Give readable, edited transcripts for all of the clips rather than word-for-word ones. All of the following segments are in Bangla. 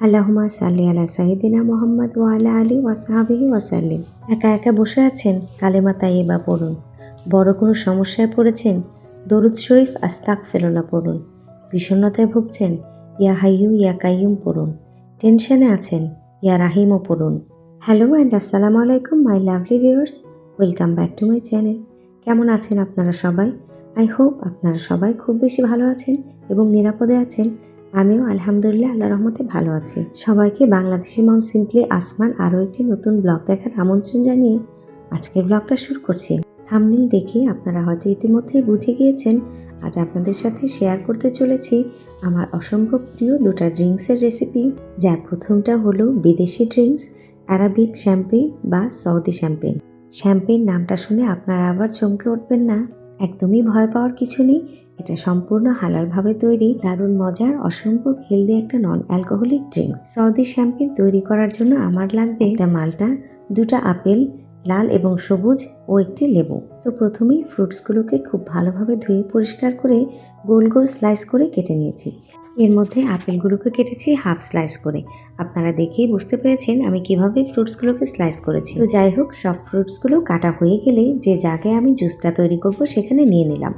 আল্লাহুম্মা সাল্লি আলা সাইয়্যিদিনা মুহাম্মদ ওয়া আলা আলিহি ওয়া সাহবিহি ওয়াসাল্লিম। একা একা বসে আছেন, কালেমা তাইয়্যিবা পড়ুন। বড় কোনো সমস্যায় পড়েছেন, দরুদ শরীফ আস্তাগফিরুল্লাহ পড়ুন। বিষণ্ণতায় ভুগছেন, ইয়া হাইয়্যু ইয়া কাইয়্যুম পড়ুন। টেনশনে আছেন, ইয়া রাহিমও পড়ুন। হ্যালো অ্যান্ড আসসালামু আলাইকুম my lovely viewers, welcome back to my channel. কেমন আছেন আপনারা সবাই? আই হোপ আপনারা সবাই খুব বেশি ভালো আছেন এবং নিরাপদে আছেন। আমিও আলহামদুলিল্লাহ আল্লাহর রহমতে ভালো আছি। সবাইকে বাংলাদেশি মম সিম্পলি আসমান আরও একটি নতুন ব্লগ দেখার আমন্ত্রণ জানিয়ে আজকের ব্লগটা শুরু করছি। থাম্বনেইল দেখে আপনারা হয়তো ইতিমধ্যেই বুঝে গিয়েছেন, আজ আপনাদের সাথে শেয়ার করতে চলেছি আমার অসম্ভব প্রিয় দুটা ড্রিঙ্কসের রেসিপি, যার প্রথমটা হলো বিদেশি ড্রিঙ্কস অ্যারাবিক শ্যাম্পেন বা সৌদি শ্যাম্পেন। শ্যাম্পেন নামটা শুনে আপনারা আবার চমকে উঠবেন না, একদমই ভয় পাওয়ার কিছু নেই। এটা সম্পূর্ণ হালালভাবে তৈরি, দারুণ মজার, অসম্ভব হেলদি একটা non alcoholic drinks. Saudi champagne তৈরি করার জন্য আমার লাগবে একটা মাল্টা, দুটা আপেল, লাল এবং সবুজ ও একটি লেবু। তো প্রথমেই ফ্রুটসগুলোকে খুব ভালোভাবে ধুয়ে পরিষ্কার করে গোল গোল স্লাইস করে কেটে নিয়েছি। এর মধ্যে আপেলগুলোকে কেটেছি হাফ স্লাইস করে। আপনারা দেখেই বুঝতে পেরেছেন আমি কিভাবে ফ্রুটসগুলোকে স্লাইস করেছি। তো যাই হোক, সব ফ্রুটসগুলো কাটা হয়ে গেলে যে জায়গায় আমি জুসটা তৈরি করব সেখানে নিয়ে নিলাম।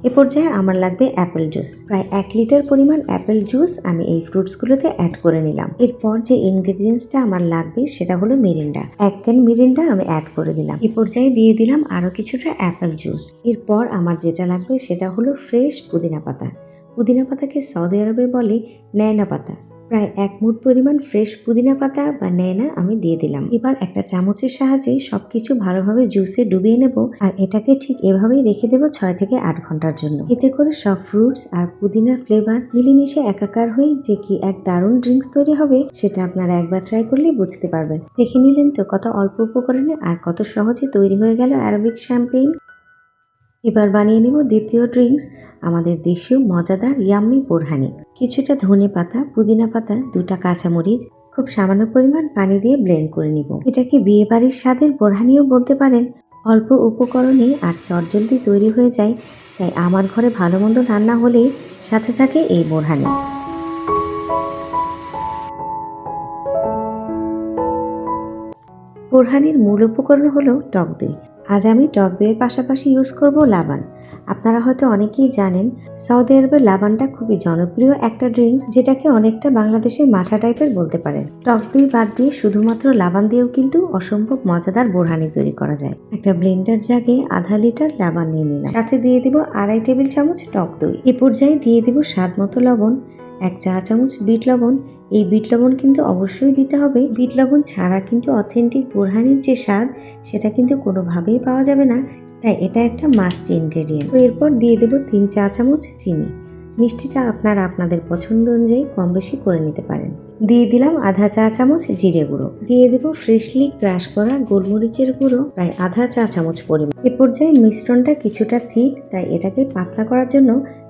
এ পর্যায়ে আমার লাগবে অ্যাপেল জুস। প্রায় 1 লিটার পরিমাণ অ্যাপেল জুস আমি এই ফ্রুটসগুলোতে অ্যাড করে নিলাম। এরপর যে ইনগ্রেডিয়েন্টসটা আমার লাগবে সেটা হলো মিরিন্ডা। 1 ক্যান মিরিন্ডা আমি অ্যাড করে দিলাম। এ পর্যায়ে দিয়ে দিলাম আরও কিছুটা অ্যাপেল জুস। এরপর আমার যেটা লাগবে সেটা হলো ফ্রেশ পুদিনা পাতা। পুদিনা পাতাকে সৌদি আরবে বলে নেয়না পাতা। প্রায় 1 মুঠ পরিমাণ ফ্রেশ পুদিনা পাতা বা নেয়না আমি দিয়ে দিলাম। এবার একটা চামচের সাহায্যে সবকিছু ভালোভাবে জুসে ডুবিয়ে নেব আর এটাকে ঠিক এভাবেই রেখে দেব 6 থেকে 8 ঘন্টার জন্য। এতে করে সব ফ্রুটস আর পুদিনার ফ্লেভার মিলেমিশে একাকার হয়ে যে কি এক দারুণ ড্রিঙ্কস তৈরি হবে, সেটা আপনারা একবার ট্রাই করলেই বুঝতে পারবেন। দেখে নিলেন তো কত অল্প উপকরণে আর কত সহজে তৈরি হয়ে গেল অ্যারাবিক শ্যাম্পেন। এবার বানিয়ে নেব দ্বিতীয় ড্রিঙ্কস, আমাদের দেশীয় মজাদার ইয়াম্মি বোরহানি। কিছুটা ধনে পাতা, পুদিনা পাতা, 2টা কাঁচামরিচ, খুব সামান্য পরিমাণ পানি দিয়ে ব্লেন্ড করে নিব। এটাকে বিয়ে বাড়ির স্বাদের বোরহানিও বলতে পারেন। অল্প উপকরণে আর চটজলদি তৈরি হয়ে যায়, তাই আমার ঘরে ভালো মন্দ রান্না হলেই সাথে থাকে এই বোরহানি। বোরহানির মূল উপকরণ হলো টক দই। আজ আমি টক দইয়ের পাশাপাশি ইউজ করব লাবান। আপনারা হয়তো অনেকেই জানেন সৌদি আরবের লাবানটা খুবই জনপ্রিয় একটা ড্রিঙ্কস, যেটাকে অনেকটা বাংলাদেশের মাঠা টাইপের বলতে পারেন। টক দই বাদ দিয়ে শুধুমাত্র লাবান দিয়েও কিন্তু অসম্ভব মজাদার বোরহানি তৈরি করা যায়। একটা ব্লেন্ডার জাগে আধা লিটার লাবান নিয়ে নিলাম, সাথে দিয়ে দিব 2.5 টেবিল চামচ টক দই। এ পর্যায়ে দিয়ে দিব স্বাদ মতো লবণ, 1 চা চামচ বিট লবণ। এই বিট লবণ কিন্তু অবশ্যই দিতে হবে, বিট লবণ ছাড়া কিন্তু অথেন্টিক বোরহানির যে স্বাদ সেটা কিন্তু কোনোভাবেই পাওয়া যাবে না, তাই এটা একটা মাস্ট ইনগ্রেডিয়েন্ট। তো এরপর দিয়ে দেব 3 চা চামচ চিনি। মিষ্টিটা আপনারা আপনাদের পছন্দ অনুযায়ী কম বেশি করে নিতে পারেন। দিয়ে দিলাম আধা চা চামচ জিরে গুঁড়ো। দিয়ে দেব ফ্রেশলি ক্রাশ করা গোলমরিচের গুঁড়ো, প্রায় আধা চা চামচ পরিমাণ। এ পর্যায়ে মিশ্রণটা কিছুটা থিক, তাই এটাকে পাতলা করার জন্য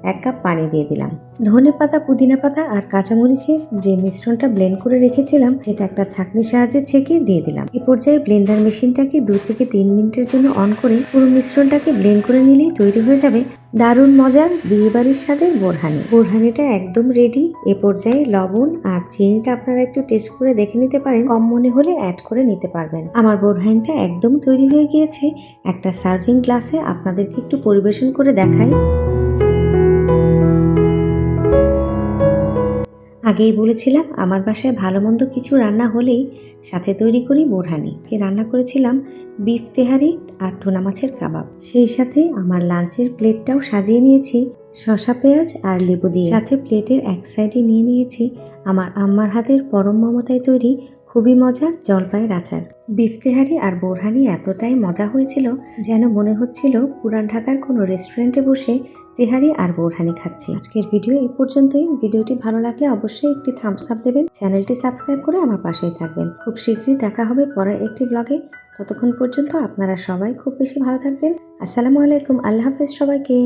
1 কাপ পানি দিয়ে দিলাম। ধনে পাতা, পুদিনা পাতা আর কাঁচামরিচের যে মিশ্রণটা ব্লেন্ড করে রেখেছিলাম সেটা একটা ছাঁকনির সাহায্যে ছেঁকে দিয়ে দিলাম। এ পর্যায়ে ব্লেন্ডার মেশিনটাকে 2 থেকে 3 মিনিটের জন্য অন করে পুরো মিশ্রণটাকে ব্লেন্ড করে নিলেই তৈরি হয়ে যাবে দারুণ মজার বিয়েবাড়ির স্বাদের বোরহানি। বোরহানিটা একদম রেডি। এ পর্যায়ে লবণ আর চিনিটা আপনারা একটু টেস্ট করে দেখে নিতে পারেন, কম মনে হলে অ্যাড করে নিতে পারবেন। আমার বোরহানিটা একদম তৈরি হয়ে গিয়েছে। একটা সার্ভিং গ্লাসে আপনাদেরকে একটু পরিবেশন করে দেখাই। আগেই বলেছিলাম আমার বাসায় ভালো মন্দ কিছু রান্না হলেই সাথে তৈরি করি বোরহানি। রান্না করেছিলাম বিফ তেহারি আর টুনা মাছের কাবাব। সেই সাথে আমার লাঞ্চের প্লেটটাও সাজিয়ে নিয়েছি শসা, পেঁয়াজ আর লেবু দিয়ে। সাথে প্লেটের এক সাইডে নিয়ে নিয়েছি আমার আম্মার হাতের পরম মমতায় তৈরি খুবই মজার জলপাইয়ের আচার। বিফ তেহারি আর বোরহানি এতটাই মজা হয়েছিল যেন মনে হচ্ছিল পুরান ঢাকার কোনো রেস্টুরেন্টে বসে তেহারি আর বোরহানি খাচ্ছি। আজকের ভিডিও এই পর্যন্তই। ভিডিওটি ভালো লাগলে অবশ্যই একটি থামস আপ দেবেন, চ্যানেলটি সাবস্ক্রাইব করে আমার পাশেই থাকবেন। খুব শীঘ্রই দেখা হবে পরের একটি ব্লগে। ততক্ষণ পর্যন্ত আপনারা সবাই খুব বেশি ভালো থাকবেন। আসসালামু আলাইকুম, আল্লাহ হাফেজ সবাইকে।